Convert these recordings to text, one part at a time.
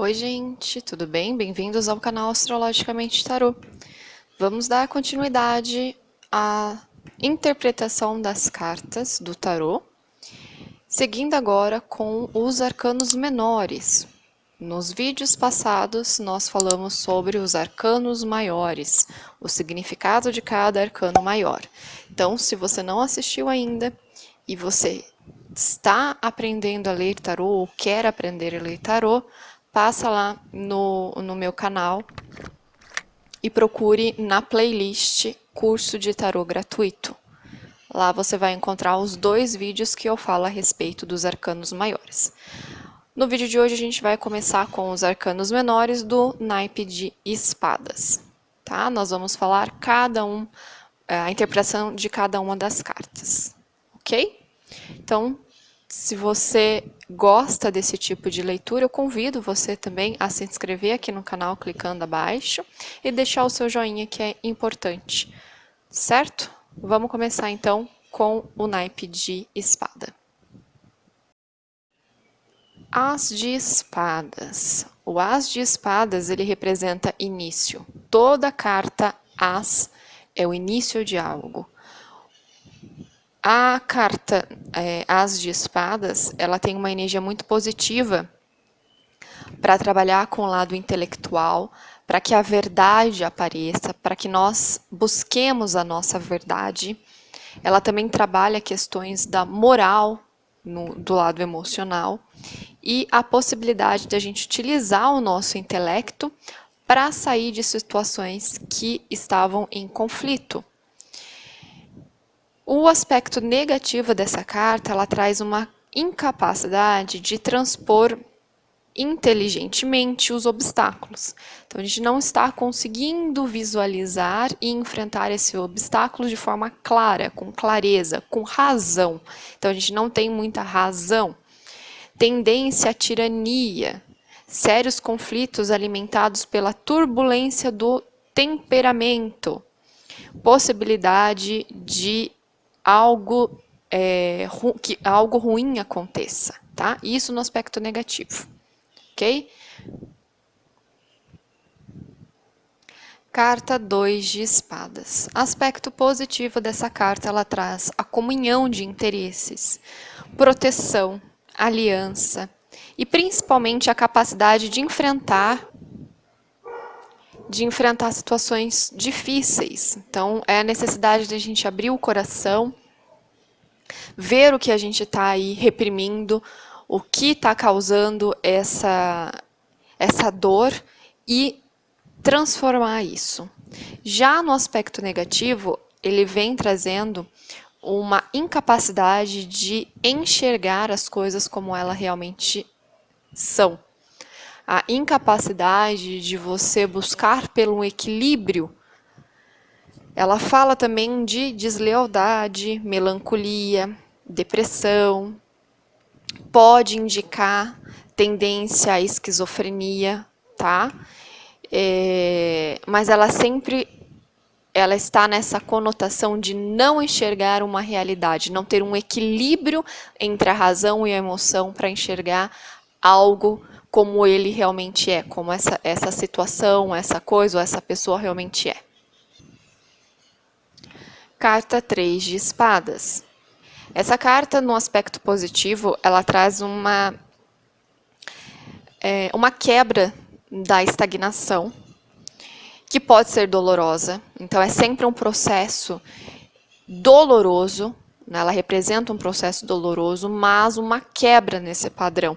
Oi, gente, tudo bem? Bem-vindos ao canal Astrologicamente Tarô. Vamos dar continuidade à interpretação das cartas do tarô, seguindo agora com os arcanos menores. Nos vídeos passados, nós falamos sobre os arcanos maiores, o significado de cada arcano maior. Então, se você não assistiu ainda e você está aprendendo a ler tarô ou quer aprender a ler tarô, passa lá no meu canal e procure na playlist Curso de Tarô Gratuito. Lá você vai encontrar os 2 vídeos que eu falo a respeito dos arcanos maiores. No vídeo de hoje a gente vai começar com os arcanos menores do naipe de espadas, tá? Nós vamos falar a interpretação de cada uma das cartas, ok? Então, se você gosta desse tipo de leitura, eu convido você também a se inscrever aqui no canal clicando abaixo e deixar o seu joinha, que é importante, certo? Vamos começar então com o naipe de espada. As de espadas. O as de espadas, ele representa início. Toda carta as é o início de algo. A carta as de espadas, ela tem uma energia muito positiva para trabalhar com o lado intelectual, para que a verdade apareça, para que nós busquemos a nossa verdade. Ela também trabalha questões da moral do lado emocional e a possibilidade de a gente utilizar o nosso intelecto para sair de situações que estavam em conflito. O aspecto negativo dessa carta, ela traz uma incapacidade de transpor inteligentemente os obstáculos. Então, a gente não está conseguindo visualizar e enfrentar esse obstáculo de forma clara, com clareza, com razão. Então, a gente não tem muita razão. Tendência à tirania, sérios conflitos alimentados pela turbulência do temperamento, possibilidade de que algo ruim aconteça, tá? Isso no aspecto negativo, ok? Carta 2 de espadas. Aspecto positivo dessa carta, ela traz a comunhão de interesses, proteção, aliança e principalmente a capacidade de enfrentar situações difíceis. Então, é a necessidade de a gente abrir o coração, ver o que a gente está aí reprimindo, o que está causando essa dor e transformar isso. Já no aspecto negativo, ele vem trazendo uma incapacidade de enxergar as coisas como elas realmente são. A incapacidade de você buscar pelo equilíbrio. Ela fala também de deslealdade, melancolia, depressão, pode indicar tendência à esquizofrenia, tá? Mas ela está nessa conotação de não enxergar uma realidade, não ter um equilíbrio entre a razão e a emoção para enxergar algo como ele realmente é, como essa situação, essa coisa ou essa pessoa realmente é. Carta 3 de espadas. Essa carta, no aspecto positivo, ela traz uma quebra da estagnação, que pode ser dolorosa. Então, é sempre um processo doloroso, né? Ela representa um processo doloroso, mas uma quebra nesse padrão,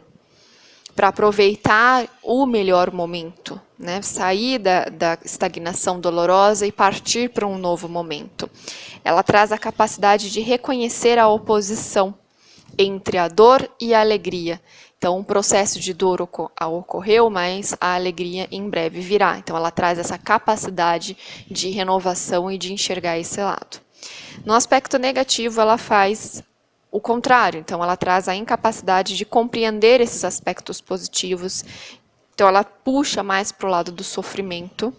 para aproveitar o melhor momento, né? Sair da estagnação dolorosa e partir para um novo momento. Ela traz a capacidade de reconhecer a oposição entre a dor e a alegria. Então, um processo de dor ocorreu, mas a alegria em breve virá. Então, ela traz essa capacidade de renovação e de enxergar esse lado. No aspecto negativo, ela faz o contrário. Então, ela traz a incapacidade de compreender esses aspectos positivos. Então, ela puxa mais para o lado do sofrimento.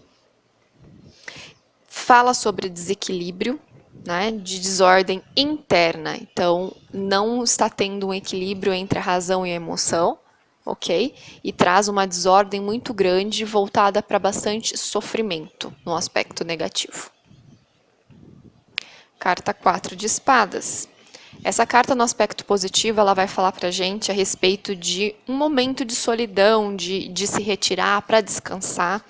Fala sobre desequilíbrio, né, de desordem interna. Então, não está tendo um equilíbrio entre a razão e a emoção, ok? E traz uma desordem muito grande voltada para bastante sofrimento no aspecto negativo. Carta 4 de espadas. Essa carta no aspecto positivo, ela vai falar para a gente a respeito de um momento de solidão, de se retirar para descansar,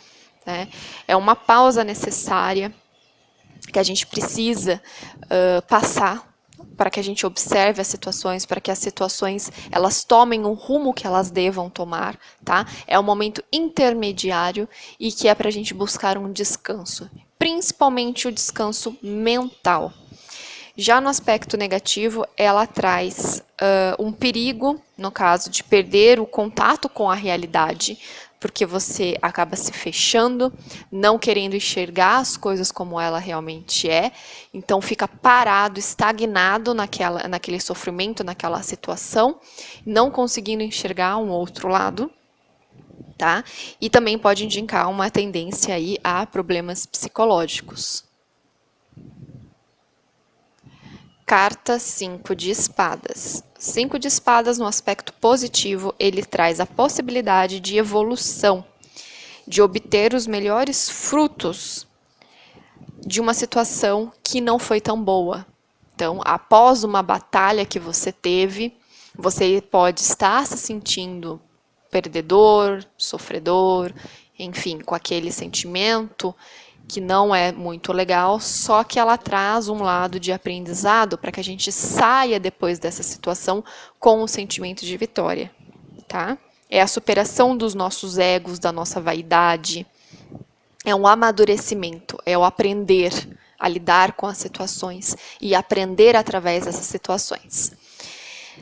né? É uma pausa necessária que a gente precisa passar para que a gente observe as situações, para que as situações elas tomem o rumo que elas devam tomar, tá? É um momento intermediário e que é para a gente buscar um descanso, principalmente o descanso mental. Já no aspecto negativo, ela traz um perigo, no caso de perder o contato com a realidade, porque você acaba se fechando, não querendo enxergar as coisas como ela realmente é, então fica parado, estagnado naquele sofrimento, naquela situação, não conseguindo enxergar um outro lado. Tá? E também pode indicar uma tendência aí a problemas psicológicos. Carta 5 de espadas. 5 de espadas, no aspecto positivo, ele traz a possibilidade de evolução, de obter os melhores frutos de uma situação que não foi tão boa. Então, após uma batalha que você teve, você pode estar se sentindo perdedor, sofredor, enfim, com aquele sentimento que não é muito legal, só que ela traz um lado de aprendizado para que a gente saia depois dessa situação com um sentimento de vitória, tá? É a superação dos nossos egos, da nossa vaidade, é um amadurecimento, é o aprender a lidar com as situações e aprender através dessas situações.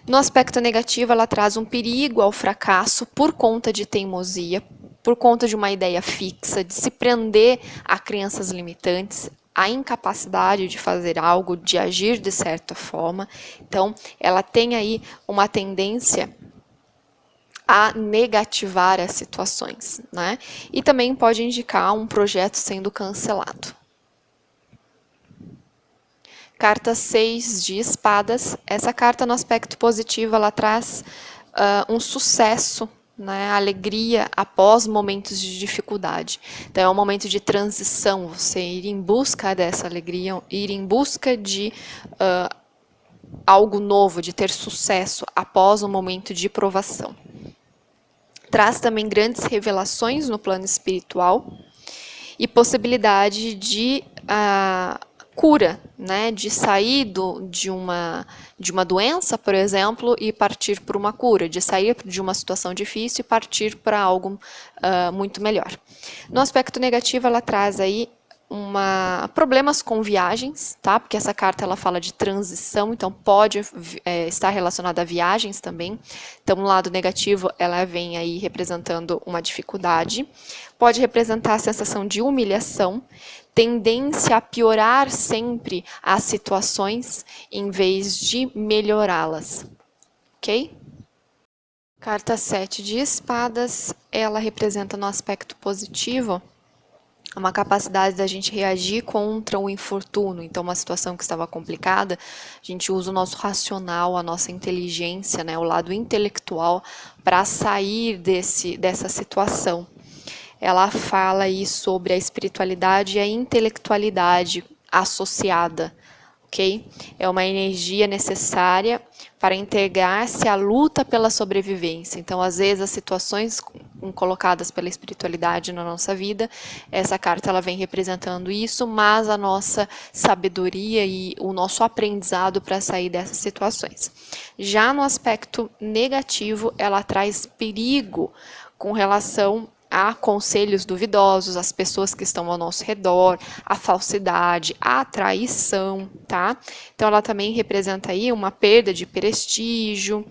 No aspecto negativo, ela traz um perigo ao fracasso por conta de teimosia, por conta de uma ideia fixa, de se prender a crenças limitantes, a incapacidade de fazer algo, de agir de certa forma. Então, ela tem aí uma tendência a negativar as situações, né? E também pode indicar um projeto sendo cancelado. Carta 6 de espadas. Essa carta, no aspecto positivo, ela traz um sucesso, né, alegria após momentos de dificuldade. Então, é um momento de transição, você ir em busca dessa alegria, ir em busca de algo novo, de ter sucesso após um momento de provação. Traz também grandes revelações no plano espiritual e possibilidade de cura, né, de sair de uma doença, por exemplo, e partir para uma cura, de sair de uma situação difícil e partir para algo muito melhor. No aspecto negativo, ela traz aí problemas com viagens, tá? Porque essa carta ela fala de transição, então pode estar relacionada a viagens também. Então, no lado negativo, ela vem aí representando uma dificuldade. Pode representar a sensação de humilhação, tendência a piorar sempre as situações em vez de melhorá-las, ok? Carta 7 de espadas, ela representa no aspecto positivo uma capacidade da gente reagir contra o infortúnio. Então, uma situação que estava complicada, a gente usa o nosso racional, a nossa inteligência, né, o lado intelectual, para sair dessa situação. Ela fala aí sobre a espiritualidade e a intelectualidade associada, ok? É uma energia necessária para integrar-se à luta pela sobrevivência. Então, às vezes, as situações colocadas pela espiritualidade na nossa vida, essa carta ela vem representando isso, mas a nossa sabedoria e o nosso aprendizado para sair dessas situações. Já no aspecto negativo, ela traz perigo com relação a conselhos duvidosos, as pessoas que estão ao nosso redor, a falsidade, a traição, tá? Então, ela também representa aí uma perda de prestígio,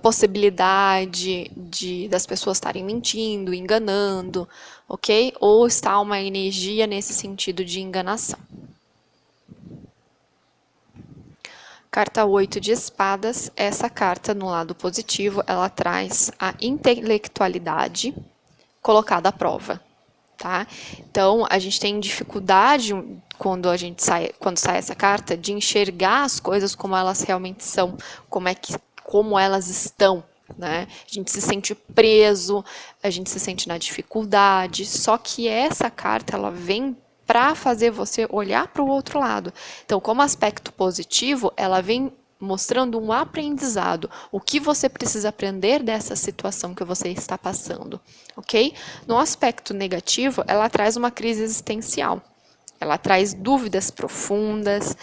possibilidade das pessoas estarem mentindo, enganando, ok? Ou está uma energia nesse sentido de enganação. Carta 8 de espadas, essa carta no lado positivo, ela traz a intelectualidade colocada à prova, tá? Então, a gente tem dificuldade quando sai essa carta de enxergar as coisas como elas realmente são, como elas estão, né? A gente se sente preso, a gente se sente na dificuldade, só que essa carta, ela vem para fazer você olhar para o outro lado. Então, como aspecto positivo, ela vem mostrando um aprendizado, o que você precisa aprender dessa situação que você está passando, ok? No aspecto negativo, ela traz uma crise existencial. Ela traz dúvidas profundas,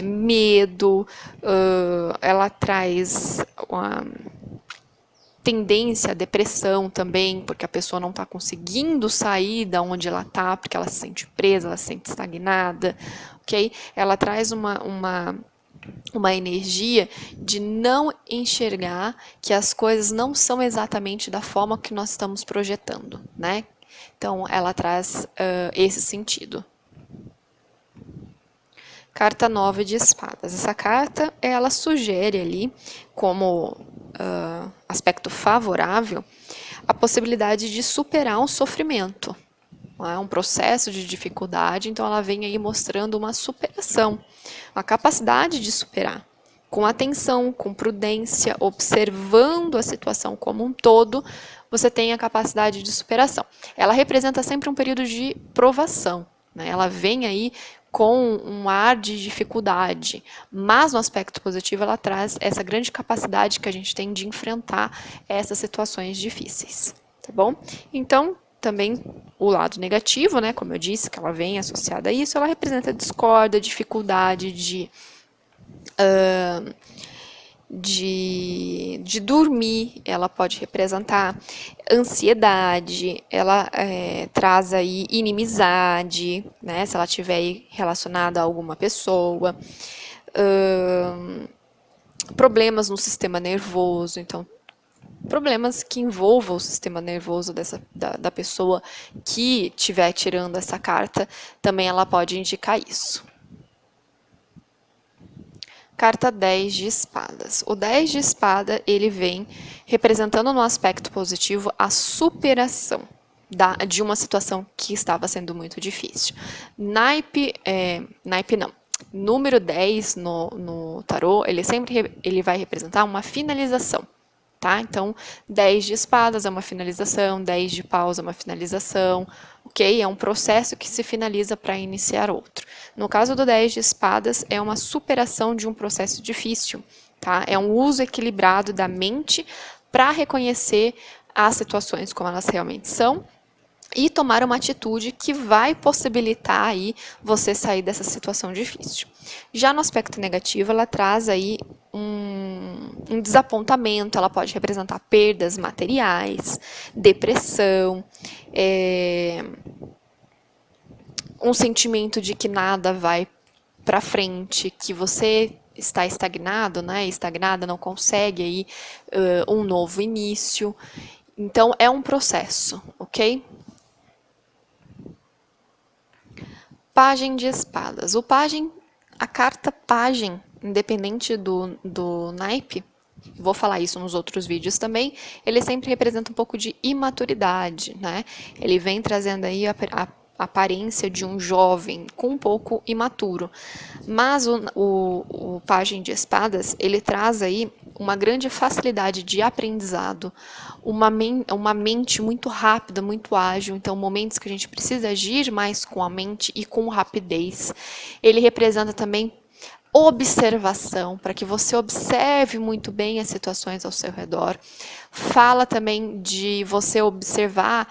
medo, ela traz uma tendência à depressão também, porque a pessoa não está conseguindo sair da onde ela está, porque ela se sente presa, ela se sente estagnada, ok? Ela traz uma energia de não enxergar que as coisas não são exatamente da forma que nós estamos projetando, né? Então, ela traz esse sentido. Carta 9 de espadas. Essa carta, ela sugere ali, como aspecto favorável, a possibilidade de superar um sofrimento, um processo de dificuldade. Então, ela vem aí mostrando uma superação, uma capacidade de superar. Com atenção, com prudência, observando a situação como um todo, você tem a capacidade de superação. Ela representa sempre um período de provação, né? Ela vem aí com um ar de dificuldade, mas no aspecto positivo ela traz essa grande capacidade que a gente tem de enfrentar essas situações difíceis, tá bom? Então, também o lado negativo, né, como eu disse, que ela vem associada a isso, ela representa discórdia, dificuldade de dormir, ela pode representar ansiedade, ela traz aí inimizade, né, se ela estiver relacionada a alguma pessoa, problemas no sistema nervoso, então problemas que envolvam o sistema nervoso da pessoa que estiver tirando essa carta, também ela pode indicar isso. Carta 10 de espadas. O 10 de espada, ele vem representando no aspecto positivo a superação de uma situação que estava sendo muito difícil. Naipe não. Número 10 no tarô, ele vai representar uma finalização. Tá? Então, 10 de espadas é uma finalização, 10 de paus é uma finalização, ok? É um processo que se finaliza para iniciar outro. No caso do 10 de espadas, é uma superação de um processo difícil, tá? É um uso equilibrado da mente para reconhecer as situações como elas realmente são e tomar uma atitude que vai possibilitar aí você sair dessa situação difícil. Já no aspecto negativo, ela traz aí um desapontamento, ela pode representar perdas materiais, depressão, um sentimento de que nada vai para frente, que você está estagnado, né? Estagnada, não consegue aí um novo início. Então, é um processo, ok? Pajem de espadas. A carta pajem, independente do naipe, vou falar isso nos outros vídeos também, ele sempre representa um pouco de imaturidade, né? Ele vem trazendo aí a aparência de um jovem com um pouco imaturo. Mas o pajem de espadas, ele traz aí uma grande facilidade de aprendizado, uma mente muito rápida, muito ágil, então momentos que a gente precisa agir mais com a mente e com rapidez. Ele representa também observação, para que você observe muito bem as situações ao seu redor. Fala também de você observar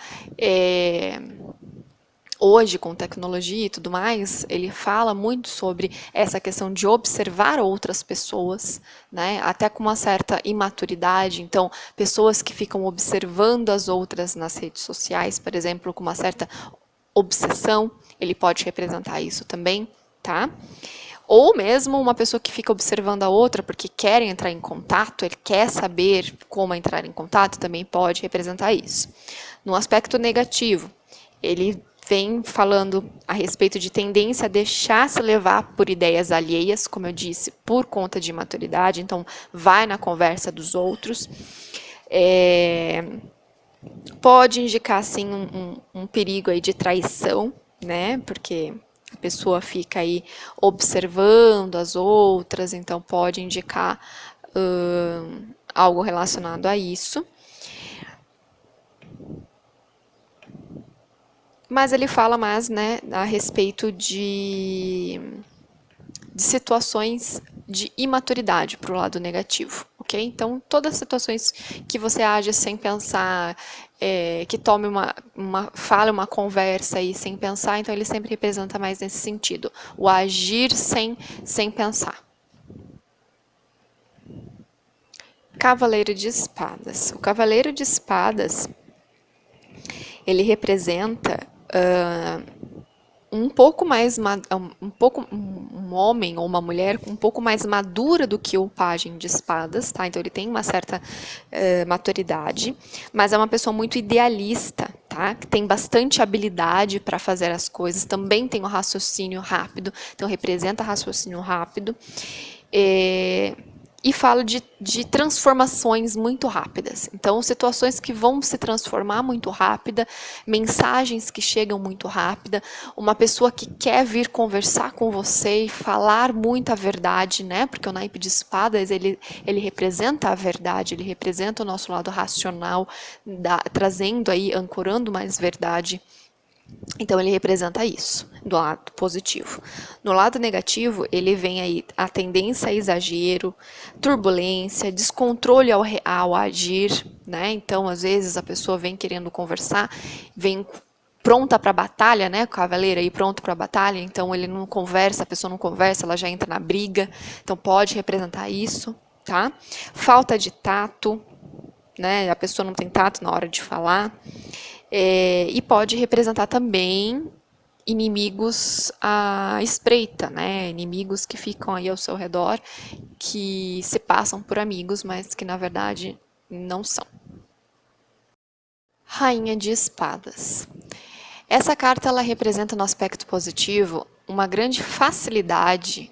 hoje, com tecnologia e tudo mais, ele fala muito sobre essa questão de observar outras pessoas, né? Até com uma certa imaturidade. Então, pessoas que ficam observando as outras nas redes sociais, por exemplo, com uma certa obsessão, ele pode representar isso também, tá? Ou mesmo uma pessoa que fica observando a outra porque quer entrar em contato, ele quer saber como entrar em contato, também pode representar isso. No aspecto negativo, ele vem falando a respeito de tendência a deixar se levar por ideias alheias, como eu disse, por conta de imaturidade, então vai na conversa dos outros. Pode indicar, sim, um perigo aí de traição, né? Porque a pessoa fica aí observando as outras, então pode indicar algo relacionado a isso. Mas ele fala mais, né, a respeito de situações de imaturidade para o lado negativo, ok? Então, todas as situações que você age sem pensar, que tome fale uma conversa aí sem pensar, então ele sempre representa mais nesse sentido, o agir sem pensar. Cavaleiro de Espadas. O Cavaleiro de Espadas, ele representa um pouco mais um homem ou uma mulher um pouco mais madura do que o pajem de espadas, tá? Então ele tem uma certa maturidade, mas é uma pessoa muito idealista, tá? Que tem bastante habilidade para fazer as coisas, também tem um raciocínio rápido, então representa raciocínio rápido. E fala de transformações muito rápidas. Então, situações que vão se transformar muito rápida, mensagens que chegam muito rápida, uma pessoa que quer vir conversar com você e falar muita verdade, né? Porque o naipe de espadas, ele representa a verdade, ele representa o nosso lado racional, trazendo aí, ancorando mais verdade. Então, ele representa isso, do lado positivo. No lado negativo, ele vem aí a tendência a exagero, turbulência, descontrole ao agir, né? Então, às vezes, a pessoa vem querendo conversar, vem pronta para a batalha, né? O cavaleiro aí pronto para a batalha, então ele não conversa, a pessoa não conversa, ela já entra na briga. Então, pode representar isso, tá? Falta de tato, né? A pessoa não tem tato na hora de falar. E pode representar também inimigos à espreita, né? Inimigos que ficam aí ao seu redor, que se passam por amigos, mas que na verdade não são. Rainha de Espadas. Essa carta ela representa no aspecto positivo uma grande facilidade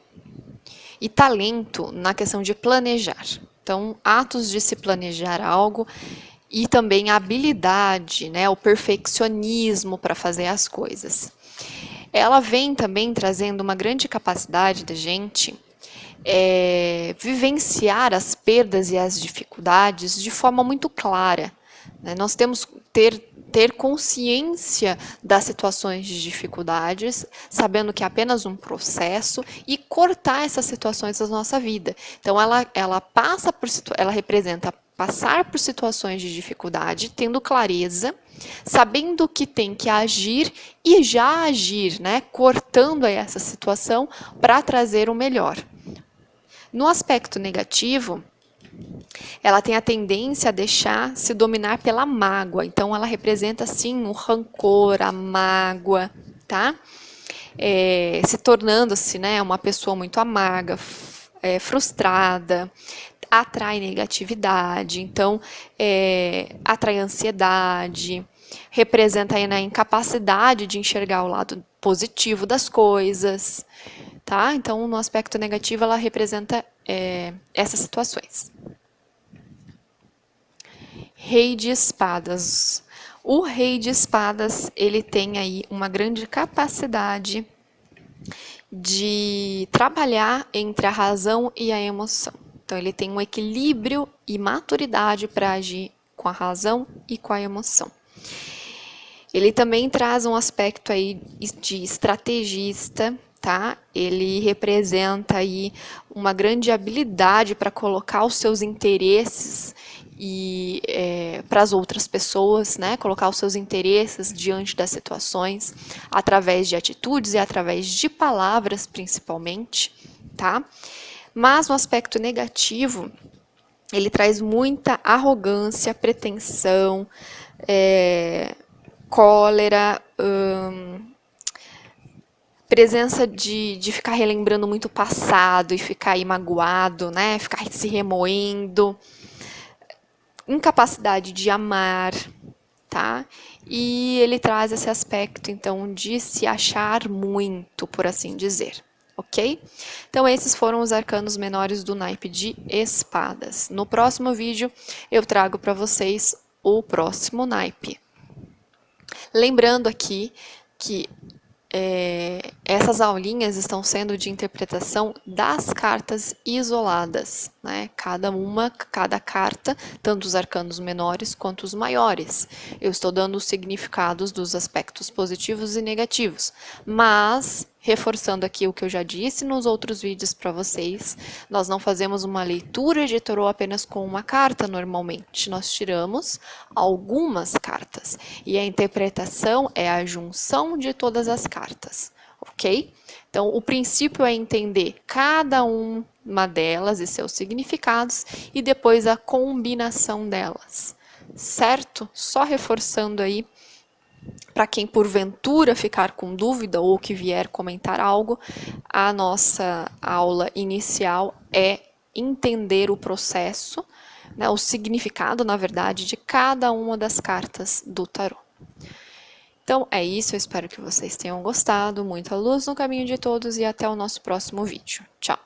e talento na questão de planejar. Então, atos de se planejar algo e também a habilidade, né, o perfeccionismo para fazer as coisas. Ela vem também trazendo uma grande capacidade da gente vivenciar as perdas e as dificuldades de forma muito clara. Né? Nós temos ter consciência das situações de dificuldades, sabendo que é apenas um processo e cortar essas situações da nossa vida. Então, ela passa por ela representa passar por situações de dificuldade, tendo clareza, sabendo que tem que agir e já agir, né? Cortando aí essa situação para trazer o melhor. No aspecto negativo, ela tem a tendência a deixar se dominar pela mágoa. Então, ela representa, sim, o rancor, a mágoa, tá? Se tornando-se, né, uma pessoa muito amarga, frustrada, atrai negatividade, então atrai ansiedade, representa aí na incapacidade de enxergar o lado positivo das coisas, tá? Então, no aspecto negativo, ela representa essas situações. Rei de Espadas. O Rei de Espadas, ele tem aí uma grande capacidade de trabalhar entre a razão e a emoção. Então, ele tem um equilíbrio e maturidade para agir com a razão e com a emoção. Ele também traz um aspecto aí de estrategista, tá? Ele representa aí uma grande habilidade para colocar os seus interesses e para as outras pessoas, né? Colocar os seus interesses diante das situações através de atitudes e através de palavras, principalmente, tá? Mas no aspecto negativo, ele traz muita arrogância, pretensão, cólera, presença de ficar relembrando muito o passado e ficar aí magoado, né? Ficar se remoendo, incapacidade de amar, tá? E ele traz esse aspecto, então, de se achar muito, por assim dizer, ok? Então, esses foram os arcanos menores do naipe de espadas. No próximo vídeo, eu trago para vocês o próximo naipe. Lembrando aqui que essas aulinhas estão sendo de interpretação das cartas isoladas, né? Cada carta, tanto os arcanos menores quanto os maiores. Eu estou dando os significados dos aspectos positivos e negativos, mas reforçando aqui o que eu já disse nos outros vídeos para vocês, nós não fazemos uma leitura de tarô apenas com uma carta normalmente, nós tiramos algumas cartas e a interpretação é a junção de todas as cartas, ok? Então, o princípio é entender cada uma delas e seus significados e depois a combinação delas, certo? Só reforçando aí para quem porventura ficar com dúvida ou que vier comentar algo, a nossa aula inicial é entender o processo, né, o significado, na verdade, de cada uma das cartas do tarô. Então é isso, eu espero que vocês tenham gostado, muita luz no caminho de todos e até o nosso próximo vídeo. Tchau!